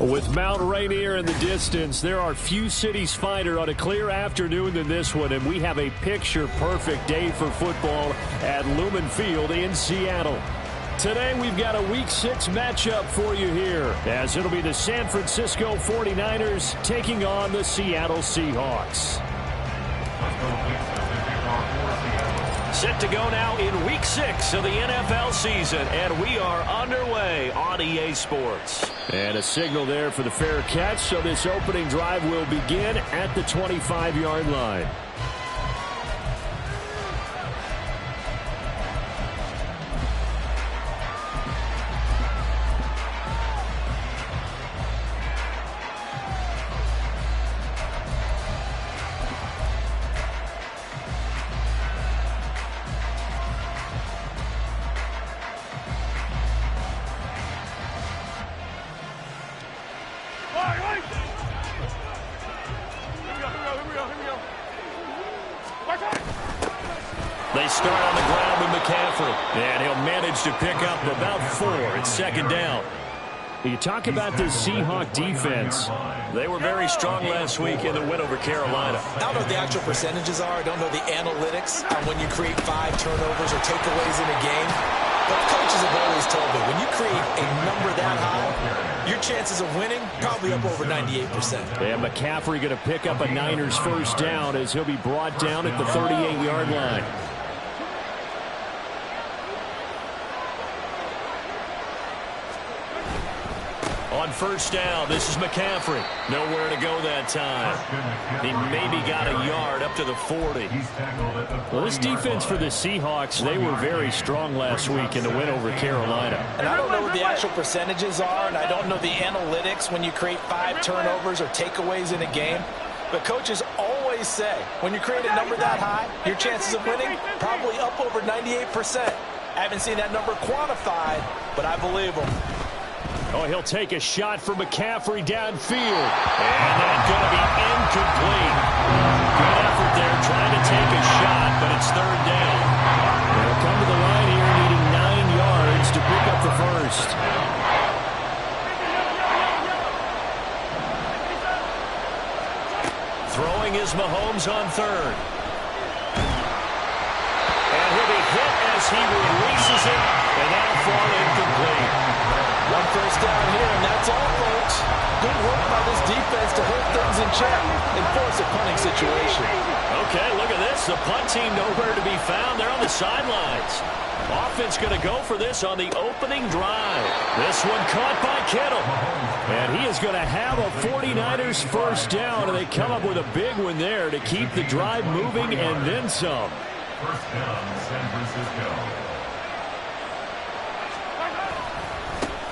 With Mount Rainier in the distance, there are few cities finer on a clear afternoon than this one, and we have a picture-perfect day for football at Lumen Field in Seattle. Today, we've got a Week 6 matchup for you here, as it'll be the San Francisco 49ers taking on the Seattle Seahawks. Set to go now in Week 6 of the NFL season, and we are underway on EA Sports. And a signal there for the fair catch, so this opening drive will begin at the 25-yard line. They start on the ground with McCaffrey, and he'll manage to pick up about 4. It's second down. You talk about this Seahawk defense. They were very strong last week in the win over Carolina. I don't know what the actual percentages are. I don't know the analytics on when you create 5 turnovers or takeaways in a game. But coaches have always told me, when you create a number that high, your chances of winning probably up over 98%. And McCaffrey going to pick up a Niners first down as he'll be brought down at the 38-yard line. On first down, this is McCaffrey. Nowhere to go that time. He maybe got a yard up to the 40. Well, this defense for the Seahawks, they were very strong last week in the win over Carolina. And I don't know what the actual percentages are, and I don't know the analytics when you create 5 turnovers or takeaways in a game. But coaches always say, when you create a number that high, your chances of winning probably up over 98%. I haven't seen that number quantified, but I believe them. Oh, he'll take a shot for McCaffrey downfield. And that's going to be incomplete. Good effort there trying to take a shot, but it's third down. They'll come to the line here needing 9 yards to pick up the first. Throwing is Mahomes on third. And he'll be hit as he releases it, and that'll fall incomplete. One first down here, and that's all, folks. Good work by this defense to hold things in check and force a punting situation. Okay, look at this. The punt team nowhere to be found. They're on the sidelines. Offense going to go for this on the opening drive. This one caught by Kittle. And he is going to have a 49ers first down, and they come up with a big one there to keep the drive moving and then some. First down, San Francisco.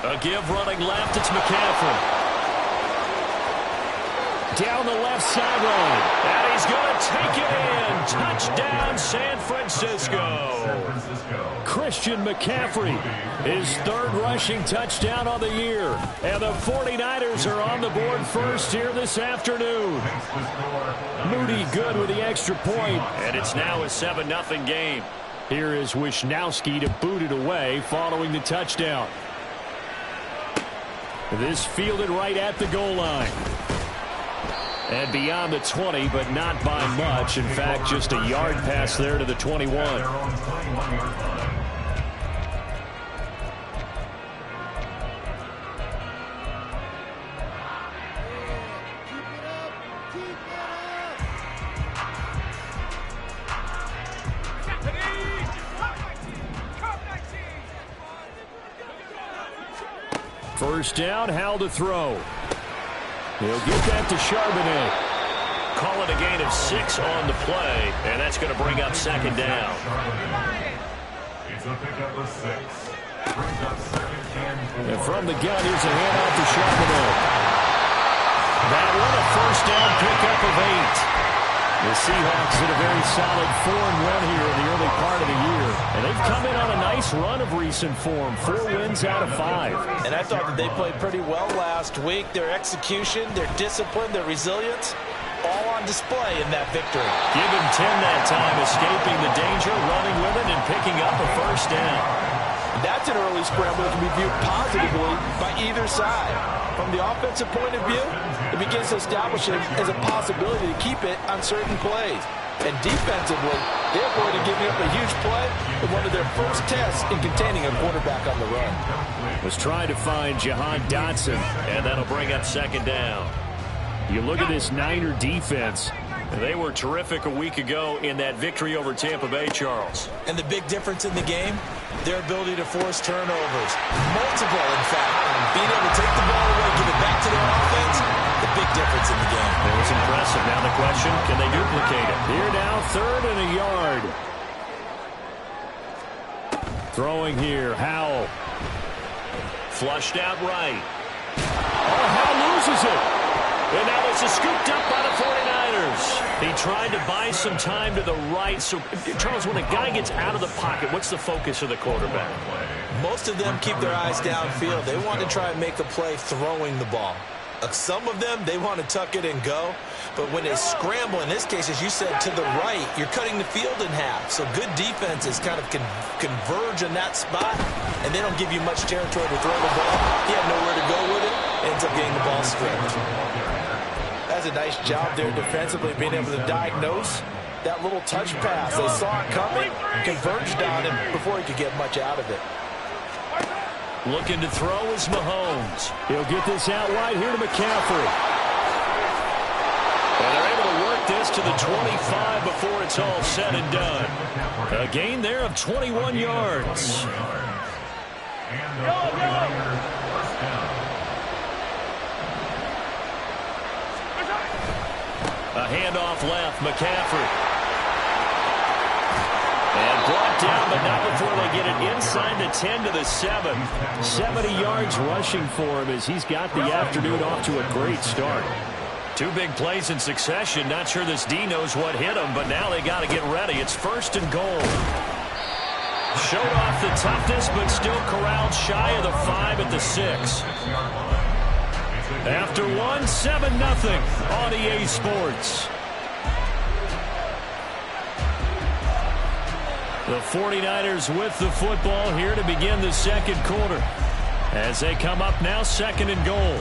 A give running left, it's McCaffrey. Down the left sideline. And he's going to take it in. Touchdown, San Francisco. Christian McCaffrey, his 3rd rushing touchdown on the year. And the 49ers are on the board first here this afternoon. Moody good with the extra point. And it's now a 7-0 game. Here is Wisnowski to boot it away following the touchdown. This fielded right at the goal line. And beyond the 20, but not by much. In fact, just a yard pass there to the 21. First down, Howell to throw. He'll get that to Charbonnet. Call it a gain of 6 on the play, and that's going to bring up second down. It's a pickup of 6. And from the gun, here's a handoff to Charbonnet. That one, a first down pickup of 8. The Seahawks in a very solid 4-1 here in the early part of the year. And they've come in on a nice run of recent form. 4 wins out of 5. And I thought that they played pretty well last week. Their execution, their discipline, their resilience, all on display in that victory. Give him 10 that time, escaping the danger, running with it, and picking up a first down. That's an early scramble that can be viewed positively by either side. From the offensive point of view, it begins to establish it as a possibility to keep it on certain plays. And defensively, they avoided giving up a huge play in one of their first tests in containing a quarterback on the run. Was trying to find Jahan Dotson, and that'll bring up second down. You look at this Niner defense. They were terrific a week ago in that victory over Tampa Bay, Charles. And the big difference in the game, their ability to force turnovers. Multiple, in fact. Being able to take the ball away, give it back to their offense, the big difference in the game. It was impressive. Now the question, can they duplicate it? Here now, 3rd and a yard. Throwing here, Howell. Flushed out right. Oh, Howell loses it. And now it's scooped up by the 49ers. He tried to buy some time to the right. So, Charles, when a guy gets out of the pocket, what's the focus of the quarterback? Most of them keep their eyes downfield. They want to try and make a play throwing the ball. Some of them, they want to tuck it and go. But when they scramble, in this case, as you said, to the right, you're cutting the field in half. So good defenses kind of converge in that spot, and they don't give you much territory to throw the ball. He had nowhere to go with it. Ends up getting the ball stripped. That's a nice job there defensively, being able to diagnose that little touch pass. They saw it coming, converged on him before he could get much out of it. Looking to throw is Mahomes. He'll get this out wide here to McCaffrey. And they're able to work this to the 25 before it's all said and done. A gain there of 21 yards. A handoff left, McCaffrey. And brought down, but not before they get it inside the 10 to the 7. 70 yards rushing for him as he's got the afternoon off to a great start. 2 big plays in succession. Not sure this D knows what hit him, but now they got to get ready. It's 1st and goal. Showed off the toughness, but still corralled shy of the 5 at the 6. After 1, 7-0 on EA Sports. The 49ers with the football here to begin the second quarter. As they come up now, 2nd and goal.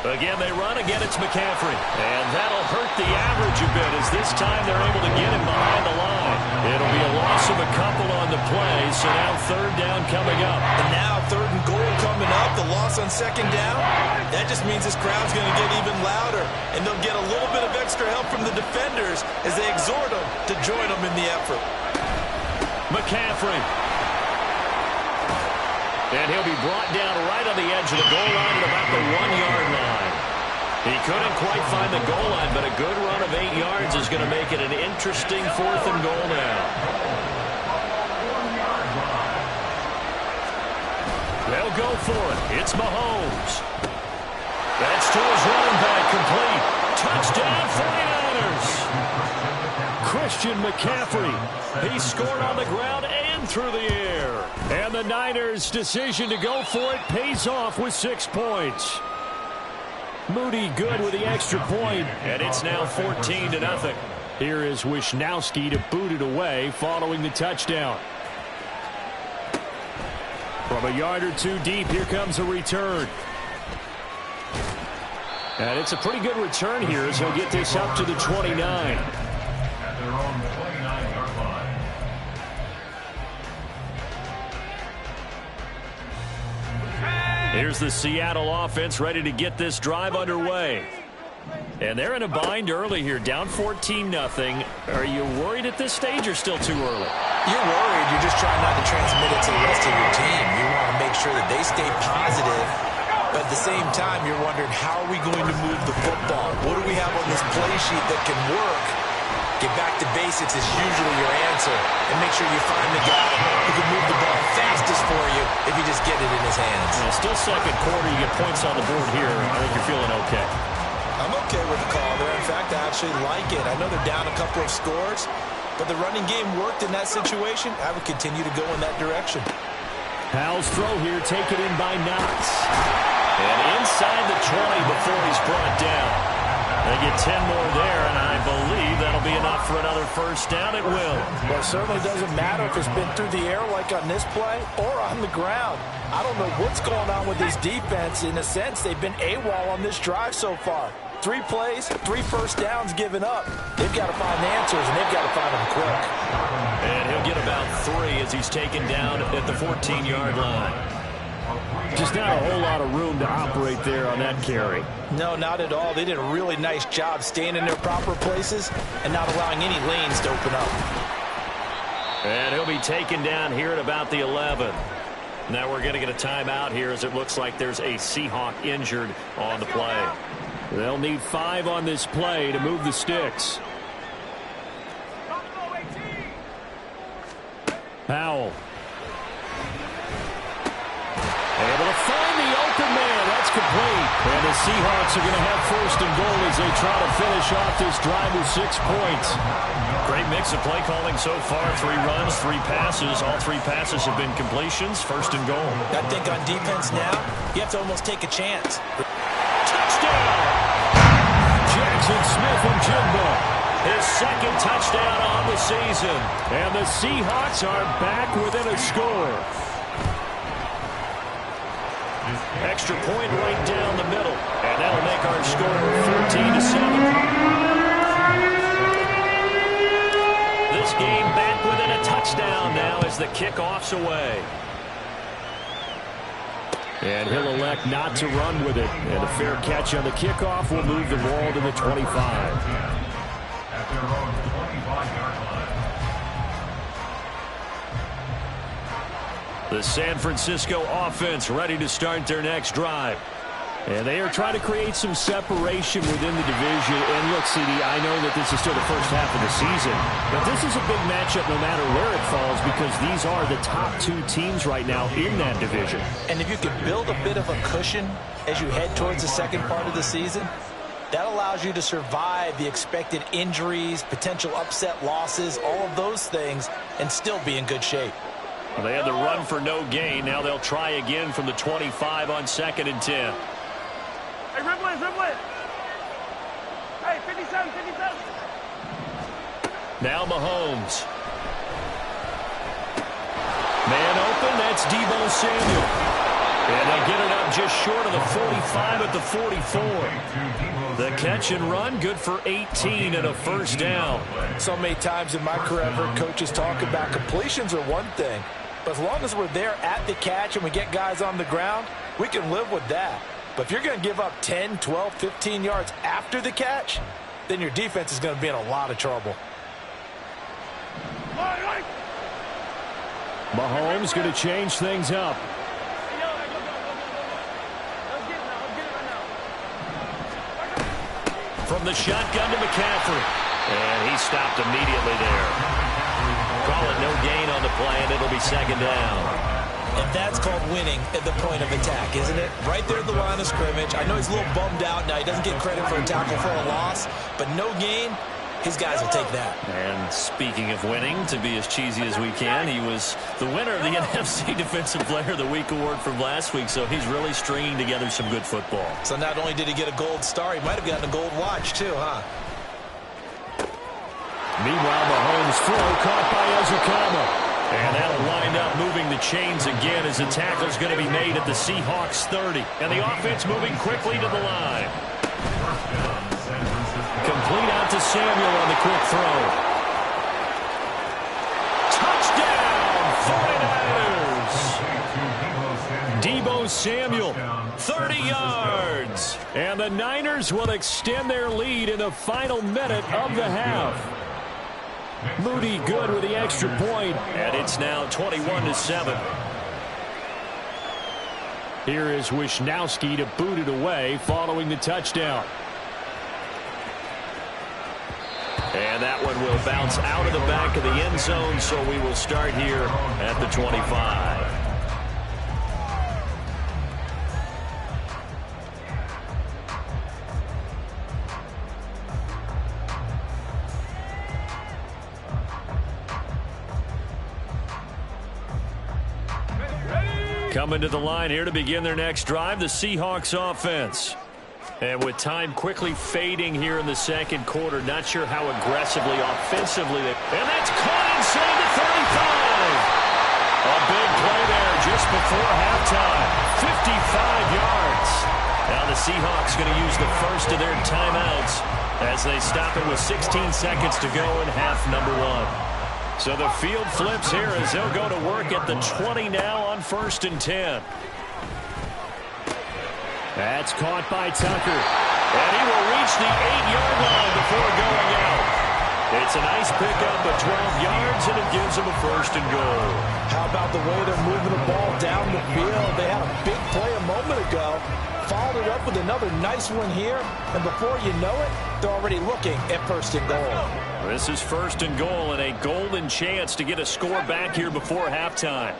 Again, they run. Again, it's McCaffrey. And that'll hurt the average a bit as this time they're able to get him behind the line. It'll be a loss of a couple on the play, so now 3rd down coming up. And now 3rd and goal coming up. The loss on 2nd down. That just means this crowd's going to get even louder. And they'll get a little bit of extra help from the defenders as they exhort them to join them in the effort. McCaffrey. And he'll be brought down right on the edge of the goal line at about the 1-yard line. He couldn't quite find the goal line, but a good run of 8 yards is going to make it an interesting 4th and goal now. They'll go for it. It's Mahomes. That's to his running back, complete. Touchdown, 49ers. Christian McCaffrey. He scored on the ground and through the air. And the Niners' decision to go for it pays off with 6 points. Moody good with the extra point, and it's now 14-0. Here is Wisnowski to boot it away following the touchdown. From a yard or 2 deep, here comes a return. And it's a pretty good return here as he'll get this up to the 29. At their own 29-yard line. Here's the Seattle offense ready to get this drive underway. And they're in a bind early here, down 14-0. Are you worried at this stage or still too early? You're worried. You're just trying not to transmit it to the rest of your team. You want to make sure that they stay positive. But at the same time, you're wondering, how are we going to move the football? What do we have on this play sheet that can work Get back to basics is usually your answer. And make sure you find the guy who can move the ball fastest for you if you just get it in his hands. Yeah, still second quarter. You get points on the board here. I think you're feeling okay. I'm okay with the call there. In fact, I actually like it. I know they're down a couple of scores, but the running game worked in that situation. I would continue to go in that direction. Howell's throw here taken in by Knox. And inside the 20 before he's brought down. They get 10 more there, and I believe that'll be enough for another first down. It will. Well, it certainly doesn't matter if it's been through the air like on this play or on the ground. I don't know what's going on with this defense. In a sense, they've been AWOL on this drive so far. 3 plays, 3 first downs given up. They've got to find answers, and they've got to find them quick. And he'll get about 3 as he's taken down at the 14-yard line. Just not a whole lot of room to operate there on that carry. No, not at all. They did a really nice job staying in their proper places and not allowing any lanes to open up. And he'll be taken down here at about the 11. Now we're going to get a timeout here as it looks like there's a Seahawk injured on the play. They'll need 5 on this play to move the sticks. Howell. Able to find the open man. That's complete. And the Seahawks are going to have first and goal as they try to finish off this drive with 6 points. Great mix of play calling so far. 3 runs, 3 passes. All 3 passes have been completions. First and goal. I think on defense now, you have to almost take a chance. Touchdown! Jackson Smith and Jimbo. His second touchdown on the season. And the Seahawks are back within a score. Extra point right down the middle. And that'll make our score 14-7. This game back within a touchdown now as the kickoff's away. And he'll elect not to run with it. And a fair catch on the kickoff will move the ball to the 25. At their own 25-yard line. The San Francisco offense ready to start their next drive. And they are trying to create some separation within the division. And look, CD, I know that this is still the first half of the season, but this is a big matchup no matter where it falls because these are the top 2 teams right now in that division. And if you can build a bit of a cushion as you head towards the second part of the season, that allows you to survive the expected injuries, potential upset losses, all of those things, and still be in good shape. Well, they had the run for no gain. Now they'll try again from the 25 on 2nd and 10. Hey, rip it. Hey, 57. Now Mahomes. Man open, that's Deebo Samuel. And they'll get it up just short of the 45 at the 44. The catch and run, good for 18 and a first down. So many times in my career, I've heard coaches talk about completions are one thing, but as long as we're there at the catch and we get guys on the ground, we can live with that. But if you're going to give up 10, 12, 15 yards after the catch, then your defense is going to be in a lot of trouble. Mahomes going to change things up. From the shotgun to McCaffrey. And he stopped immediately there. Call it no gain on the play, and it'll be 2nd down. And that's called winning at the point of attack, isn't it? Right there at the line of scrimmage. I know he's a little bummed out now. He doesn't get credit for a tackle for a loss, but no gain, his guys will take that. And speaking of winning, to be as cheesy as we can, he was the winner of the NFC Defensive Player of the Week award from last week, so he's really stringing together some good football. So not only did he get a gold star, he might have gotten a gold watch too, huh? Meanwhile, Mahomes' throw caught by Ezekama. And that'll wind up moving the chains again as the tackle's going to be made at the Seahawks 30. And the offense moving quickly to the line. Complete out to Samuel on the quick throw. Touchdown, 49ers! Deebo Samuel, 30 yards. And the Niners will extend their lead in the final minute of the half. Moody good with the extra point, and it's now 21-7. Here is Wisnowski to boot it away following the touchdown. And that one will bounce out of the back of the end zone, so we will start here at the 25. Coming to the line here to begin their next drive, the Seahawks offense. And with time quickly fading here in the second quarter, not sure how aggressively, offensively. And that's caught inside the 35. A big play there just before halftime. 55 yards. Now the Seahawks going to use the first of their timeouts as they stop it with 16 seconds to go in half number one. So the field flips here as they'll go to work at the 20 now on 1st and 10. That's caught by Tucker. And he will reach the 8-yard line before going out. It's a nice pickup of 12 yards, and it gives him a 1st and goal. How about the way they're moving the ball down the field? They had a big play a moment ago. Followed it up with another nice one here. And before you know it, they're already looking at 1st and goal. This is 1st and goal and a golden chance to get a score back here before halftime.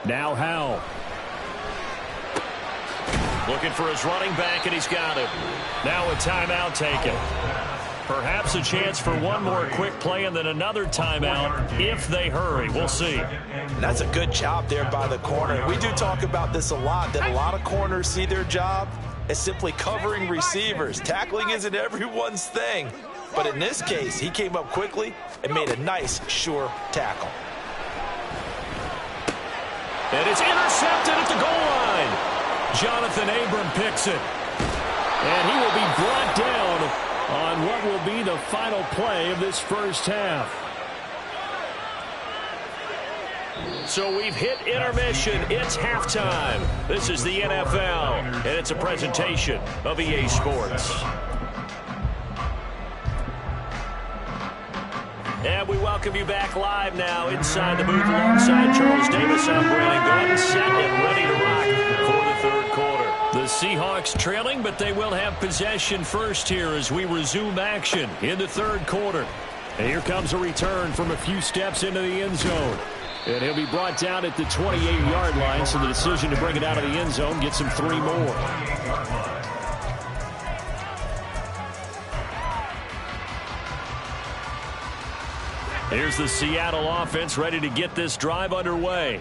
Now Howell. Looking for his running back, and he's got it. Now a timeout taken. Perhaps a chance for one more quick play and then another timeout if they hurry. We'll see. And that's a good job there by the corner. We do talk about this a lot, that a lot of corners see their job as simply covering receivers. Tackling isn't everyone's thing. But in this case, he came up quickly and made a nice, sure tackle. And it's intercepted at the goal line. Jonathan Abram picks it. And he will be brought down on what will be the final play of this first half. So we've hit intermission. It's halftime. This is the NFL, and it's a presentation of EA Sports. And we welcome you back live now inside the booth alongside Charles Davis. I'm Brandon Gordon, set and ready to rock for the third quarter. The Seahawks trailing, but they will have possession first here as we resume action in the third quarter. And here comes a return from a few steps into the end zone. And he'll be brought down at the 28-yard line, so the decision to bring it out of the end zone gets him 3 more. Here's the Seattle offense ready to get this drive underway.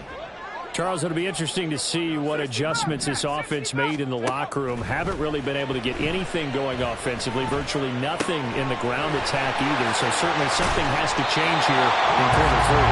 Charles, it'll be interesting to see what adjustments this offense made in the locker room. Haven't really been able to get anything going offensively, virtually nothing in the ground attack either. So certainly something has to change here in quarter 3.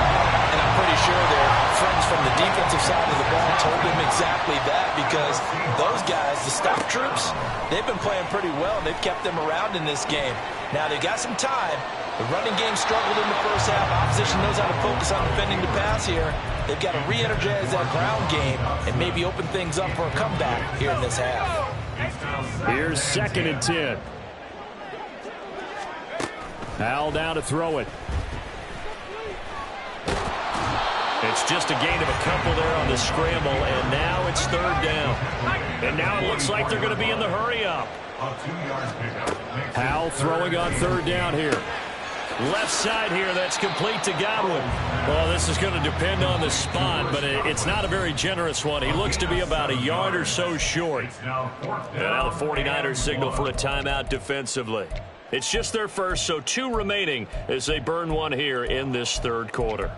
And I'm pretty sure their friends from the defensive side of the ball told them exactly that, because those guys, the stop troops, they've been playing pretty well. They've kept them around in this game. Now they got some time. The running game struggled in the first half. Opposition knows how to focus on defending the pass here. They've got to re-energize that ground game and maybe open things up for a comeback here in this half. Here's 2nd and 10. Howell down to throw it. It's just a gain of a couple there on the scramble, and now it's 3rd down. And now it looks like they're going to be in the hurry-up. Howell throwing on 3rd down here. Left side here, that's complete to Godwin. Well, this is going to depend on the spot, but it's not a very generous one. He looks to be about a yard or so short. And now the 49ers signal for a timeout defensively. It's just their first, so 2 remaining as they burn one here in this third quarter.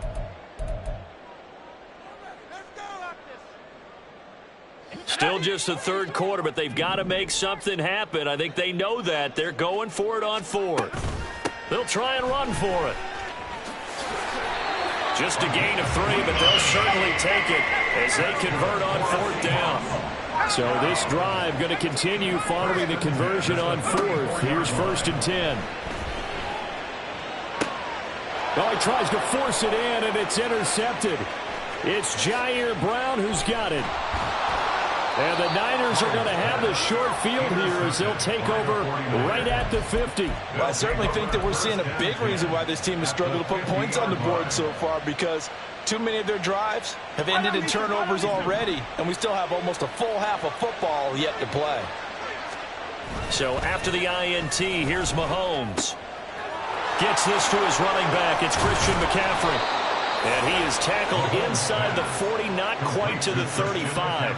Still just the third quarter, but they've got to make something happen. I think they know that. They're going for it on 4th. They'll try and run for it. Just a gain of 3, but they'll certainly take it as they convert on 4th down. So this drive going to continue following the conversion on 4th. Here's 1st and 10. Oh, he tries to force it in, and it's intercepted. It's Jair Brown who's got it. And the Niners are going to have the short field here as they'll take over right at the 50. Well, I certainly think that we're seeing a big reason why this team has struggled to put points on the board so far, because too many of their drives have ended in turnovers already, and we still have almost a full half of football yet to play. So after the INT, here's Mahomes. Gets this to his running back. It's Christian McCaffrey. And he is tackled inside the 40, not quite to the 35.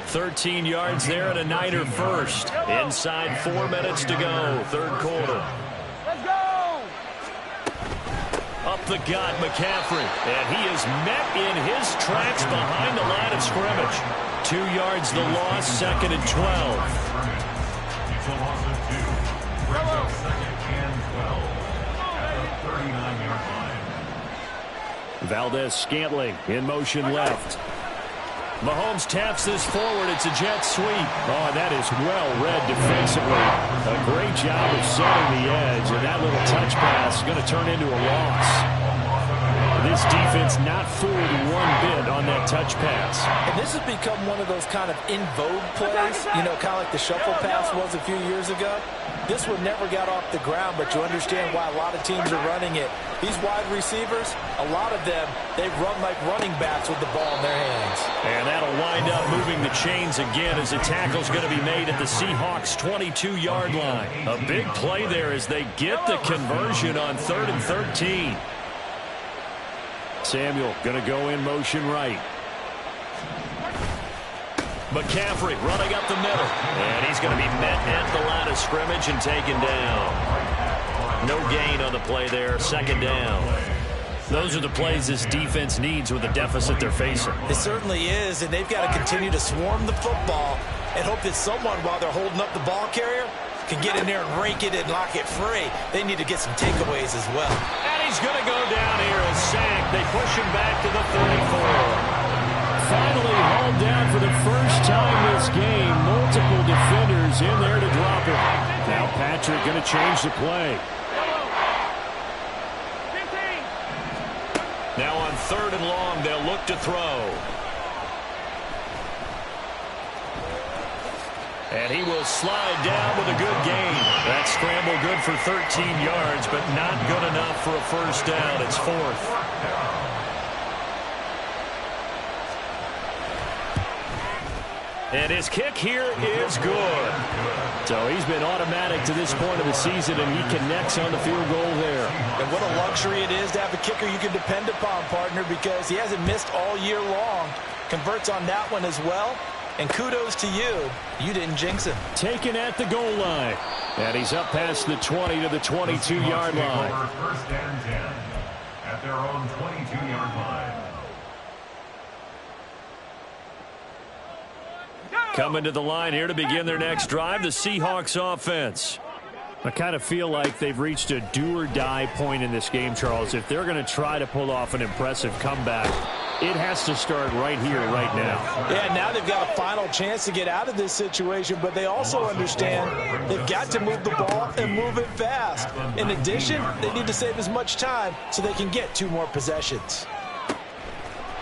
13 yards there and a Niner first. Inside 4 minutes to go, third quarter. Let's go! Up the gut, McCaffrey. And he is met in his tracks behind the line of scrimmage. 2 yards the loss, second and 12. It's a loss of 2. Brings up second and 12 at the 39-yard line. Valdez-Scantling in motion left. Mahomes taps this forward. It's a jet sweep. Oh, and that is well read defensively. A great job of setting the edge, and that little touch pass is going to turn into a loss. This defense not fooled one bit on that touch pass. And this has become one of those kind of in vogue plays, you know, kind of like the shuffle pass was a few years ago. This one never got off the ground, but you understand why a lot of teams are running it. These wide receivers, a lot of them, they run like running backs with the ball in their hands. And that'll wind up moving the chains again as the tackle's going to be made at the Seahawks' 22-yard line. A big play there as they get the conversion on 3rd and 13. Samuel going to go in motion right. McCaffrey running up the middle. And he's going to be met at the line of scrimmage and taken down. No gain on the play there. Second down. Those are the plays this defense needs with the deficit they're facing. It certainly is, and they've got to continue to swarm the football and hope that someone, while they're holding up the ball carrier, can get in there and rake it and lock it free. They need to get some takeaways as well. And he's going to go down here, a sack. They push him back to the 34. Finally hauled down for the first time this game. Multiple defenders in there to drop him. Now Patrick going to change the play. 15. Now on 3rd and long, they'll look to throw. And he will slide down with a good gain. That scramble good for 13 yards, but not good enough for a first down. It's 4th. And his kick here is good. So he's been automatic to this point of the season, and he connects on the field goal there. And what a luxury it is to have a kicker you can depend upon, partner, because he hasn't missed all year long. Converts on that one as well. And kudos to you. You didn't jinx him. Taken at the goal line. And he's up past the 20 to the 22-yard line. First and 10 at their own 22-yard line. Coming to the line here to begin their next drive, the Seahawks offense. I kind of feel like they've reached a do-or-die point in this game, Charles. If they're going to try to pull off an impressive comeback, it has to start right here, right now. Yeah, now they've got a final chance to get out of this situation, but they also understand they've got to move the ball and move it fast. In addition, they need to save as much time so they can get 2 more possessions.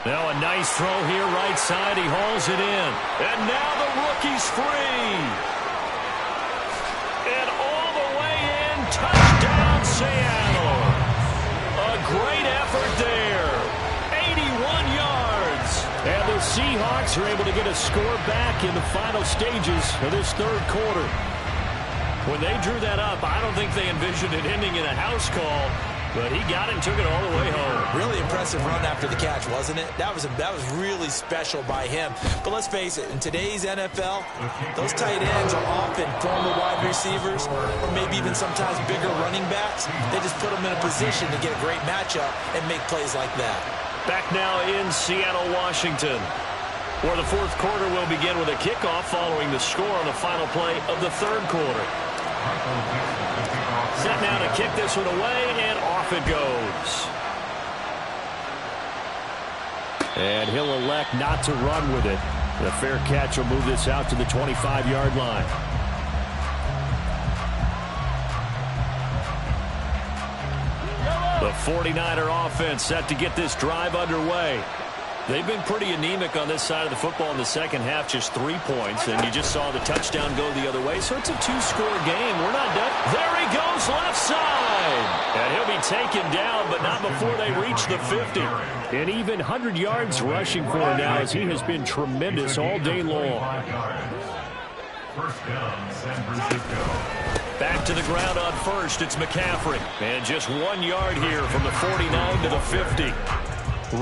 Now a nice throw here, right side. He hauls it in. And now the rookie's free. And all the way in, touchdown Seattle. A great effort there. 81 yards. And the Seahawks are able to get a score back in the final stages of this third quarter. When they drew that up, I don't think they envisioned it ending in a house call. But he got it and took it all the way home. Really impressive run after the catch, wasn't it? That was really special by him. But let's face it, in today's NFL, those tight ends are often former wide receivers or maybe even sometimes bigger running backs. They just put them in a position to get a great matchup and make plays like that. Back now in Seattle, Washington, where the fourth quarter will begin with a kickoff following the score on the final play of the third quarter. Set now to kick this one away, and off it goes. And he'll elect not to run with it. The fair catch will move this out to the 25-yard line. The 49er offense set to get this drive underway. They've been pretty anemic on this side of the football in the second half, just 3 points, and you just saw the touchdown go the other way, so it's a 2-score game. We're not done. There he goes, left side. And he'll be taken down, but not before they reach the 50. And even 100 yards rushing for him now, as he has been tremendous all day long. First down, San Francisco. Back to the ground on first. It's McCaffrey. And just 1 yard here from the 49 to the 50.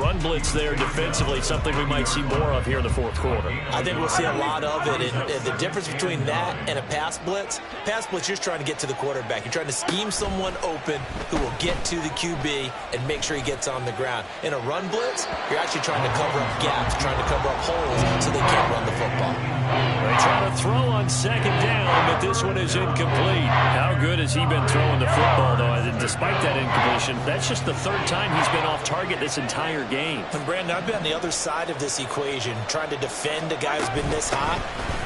Run blitz there defensively, something we might see more of here in the fourth quarter. I think we'll see a lot of it. And the difference between that and a pass blitz, you're just trying to get to the quarterback. You're trying to scheme someone open who will get to the QB and make sure he gets on the ground. In a run blitz, you're actually trying to cover up gaps, trying to cover up holes so they can't run the football. They try to throw on second down, but this one is incomplete. How good has he been throwing the football, though? Despite that incompletion, that's just the third time he's been off target this entire game. And Brandon, I've been on the other side of this equation, trying to defend a guy who's been this hot,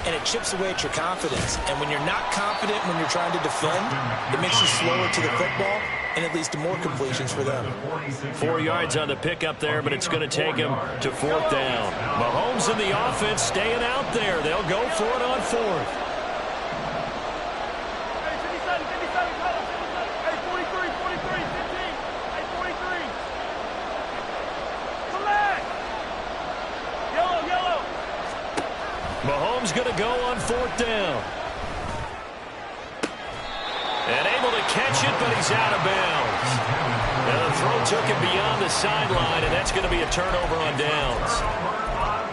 and it chips away at your confidence. And when you're not confident when you're trying to defend, it makes you slower to the football, and it leads to more completions for them. 4 yards on the pickup there, but it's going to take him to fourth down. Mahomes and the offense staying out there. They'll go for it on fourth. Hey, 57, 57, hey, 43, 43, 15, hey, 43. Collect! Yellow, yellow. Mahomes going to go on fourth down. And able to catch it, but he's out of bounds. And the throw took him beyond the sideline, and that's going to be a turnover on downs.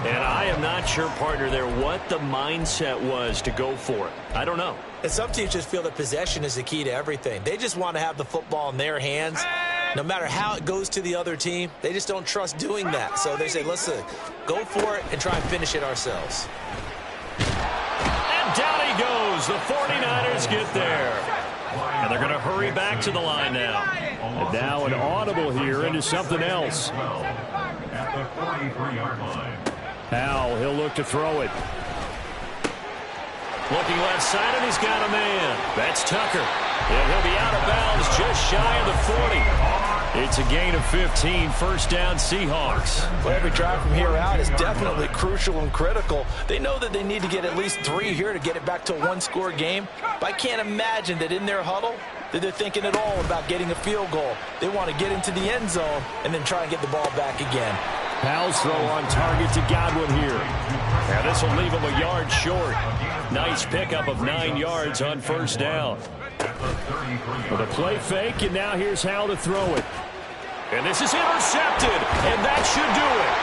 And I am not sure, partner, there what the mindset was to go for it. I don't know. And some teams just feel that possession is the key to everything. They just want to have the football in their hands. No matter how it goes to the other team, they just don't trust doing that. So they say, listen, go for it and try and finish it ourselves. And down he goes. The 49ers get there. And they're going to hurry back to the line now. And now an audible here into something else. At the 43-yard line. Howell, he'll look to throw it. Looking left side, and he's got a man. That's Tucker. And he'll be out of bounds just shy of the 40. It's a gain of 15, first down Seahawks. Well, every drive from here out is definitely crucial and critical. They know that they need to get at least 3 here to get it back to a one-score game. But I can't imagine that in their huddle that they're thinking at all about getting a field goal. They want to get into the end zone and then try and get the ball back again. Powell's throw on target to Godwin here. And this will leave him a yard short. Nice pickup of 9 yards on first down. With a play fake, and now here's Howell to throw it. And this is intercepted, and that should do it.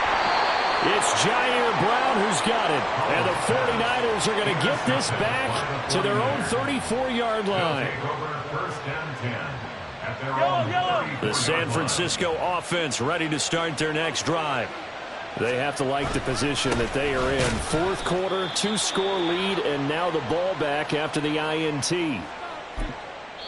It's Jair Brown who's got it. And the 49ers are going to get this back to their own 34-yard line. The San Francisco offense ready to start their next drive. They have to like the position that they are in. Fourth quarter, 2-score lead, and now the ball back after the INT.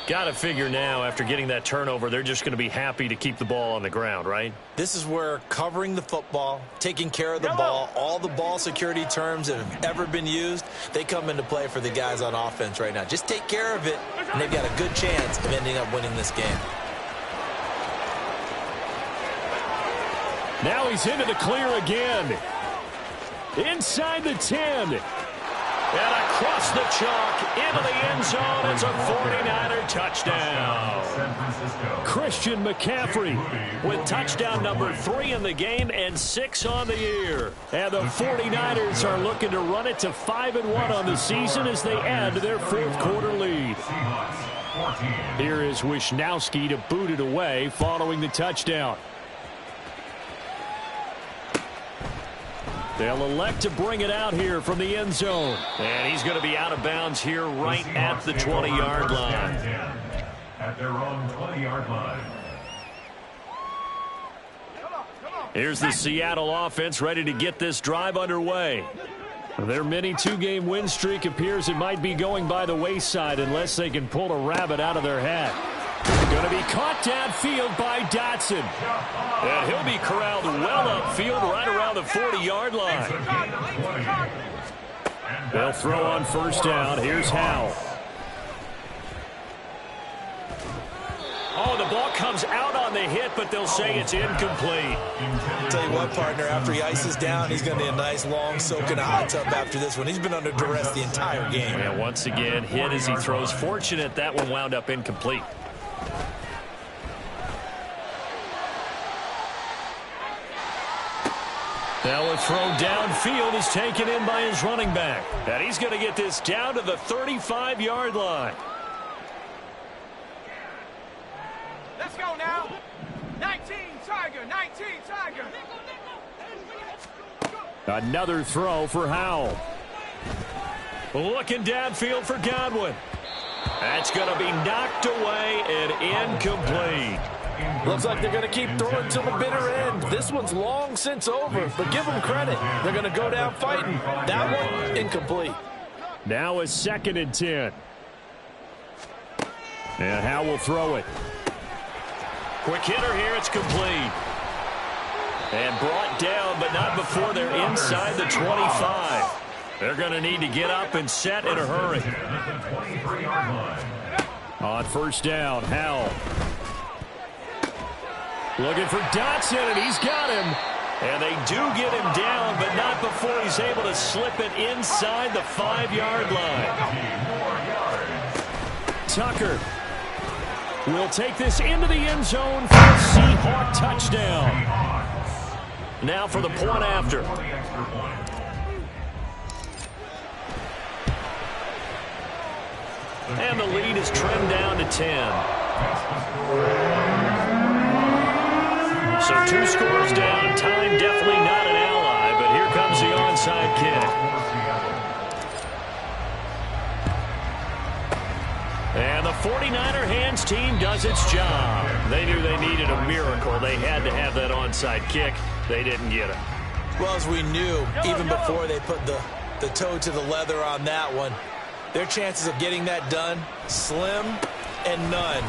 Got to figure now, after getting that turnover, they're just going to be happy to keep the ball on the ground, right? This is where covering the football, taking care of the ball, all the ball security terms that have ever been used, they come into play for the guys on offense right now. Just take care of it, and they've got a good chance of ending up winning this game. Now he's into the clear again. Inside the 10. And across the chalk into the end zone. It's a 49er touchdown. Christian McCaffrey with touchdown number 3 in the game and 6 on the year. And the 49ers are looking to run it to 5-1 on the season as they add to their fourth quarter lead. Here is Wisnowski to boot it away following the touchdown. They'll elect to bring it out here from the end zone. And he's going to be out of bounds here right at the 20-yard line. At their own 20-yard line. Here's the Seattle offense ready to get this drive underway. Their mini 2-game win streak appears it might be going by the wayside unless they can pull a rabbit out of their hat. Going to be caught downfield by Dotson. And he'll be corralled well upfield right around the 40-yard line. They'll throw on first down. Here's Howell. Oh, the ball comes out on the hit, but they'll say it's incomplete. Tell you what, partner, after he ices down, he's going to need a nice, long soak in a hot tub after this one. He's been under duress the entire game. And once again, hit as he throws. Fortunate that one wound up incomplete. Now a throw downfield is taken in by his running back. And he's going to get this down to the 35-yard line. Let's go now. 19, Tiger. 19, Tiger. Another throw for Howell. Looking downfield for Godwin. That's going to be knocked away and incomplete. Looks like they're going to keep throwing till the bitter end. This one's long since over, but give them credit. They're going to go down fighting. That one, incomplete. Now a 2nd and 10. And Howell will throw it. Quick hitter here, it's complete. And brought down, but not before they're inside the 25. They're going to need to get up and set in a hurry. On first down, Howell. Looking for Dotson, and he's got him. And they do get him down, but not before he's able to slip it inside the 5-yard line. Tucker will take this into the end zone for a Seahawk touchdown. Now for the point after. And the lead is trimmed down to 10. So 2 scores down. Time definitely not an ally, but here comes the onside kick. And the 49er hands team does its job. They knew they needed a miracle. They had to have that onside kick. They didn't get it. Well, as we knew, even before they put the toe to the leather on that one, their chances of getting that done, slim and none.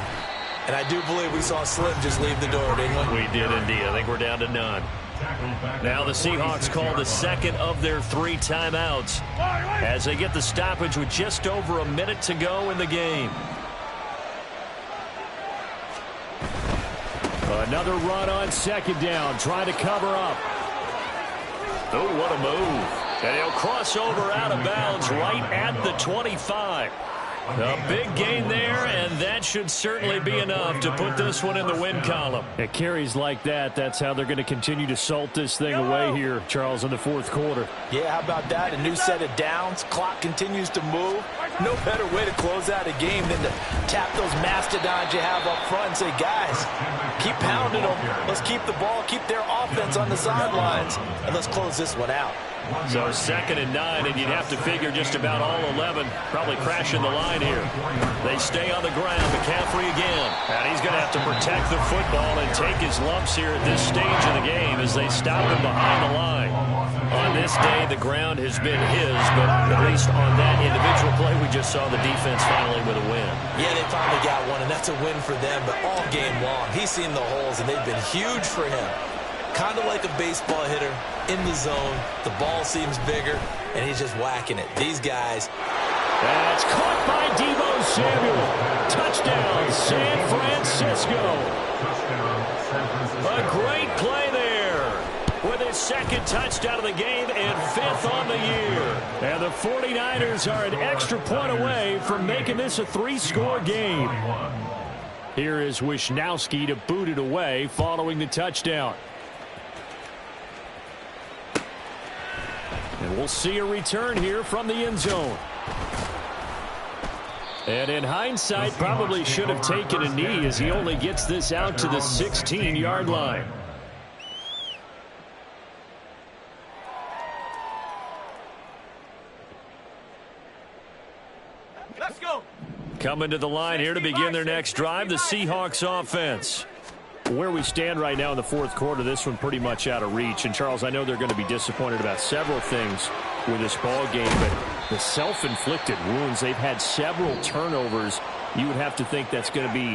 And I do believe we saw Slim just leave the door, didn't we? We did indeed. I think we're down to none. Now the Seahawks call the 2nd of their 3 timeouts as they get the stoppage with just over a minute to go in the game. Another run on 2nd down, trying to cover up. Oh, what a move. And he'll cross over out of bounds right at the 25. A big gain there, and that should certainly be enough to put this one in the win column. At carries like that, that's how they're going to continue to salt this thing away here, Charles, in the 4th quarter. Yeah, how about that? A new set of downs. Clock continues to move. No better way to close out a game than to tap those mastodons you have up front and say, guys, keep pounding them. Let's keep the ball, keep their offense on the sidelines, and let's close this one out. So 2nd and 9, and you'd have to figure just about all 11 probably crashing the line here. They stay on the ground. McCaffrey again. And he's going to have to protect the football and take his lumps here at this stage of the game as they stop him behind the line. On this day, the ground has been his, but at least on that individual play, we just saw the defense finally with a win. Yeah, they finally got one, and that's a win for them, but all game long, he's seen the holes, and they've been huge for him. Kind of like a baseball hitter in the zone. The ball seems bigger, and he's just whacking it. These guys. That's caught by Deebo Samuel. Touchdown, San Francisco. A great play there with his 2nd touchdown of the game and 5th on the year. And the 49ers are an extra point away from making this a 3-score game. Here is Wisnowski to boot it away following the touchdown. And we'll see a return here from the end zone. And in hindsight, probably should have taken a knee as he only gets this out to the 16-yard line. Let's go. Coming to the line here to begin their next drive, the Seahawks offense. Where we stand right now in the 4th quarter, this one pretty much out of reach. And, Charles, I know they're going to be disappointed about several things with this ball game, but the self-inflicted wounds, they've had several turnovers. You would have to think that's going to be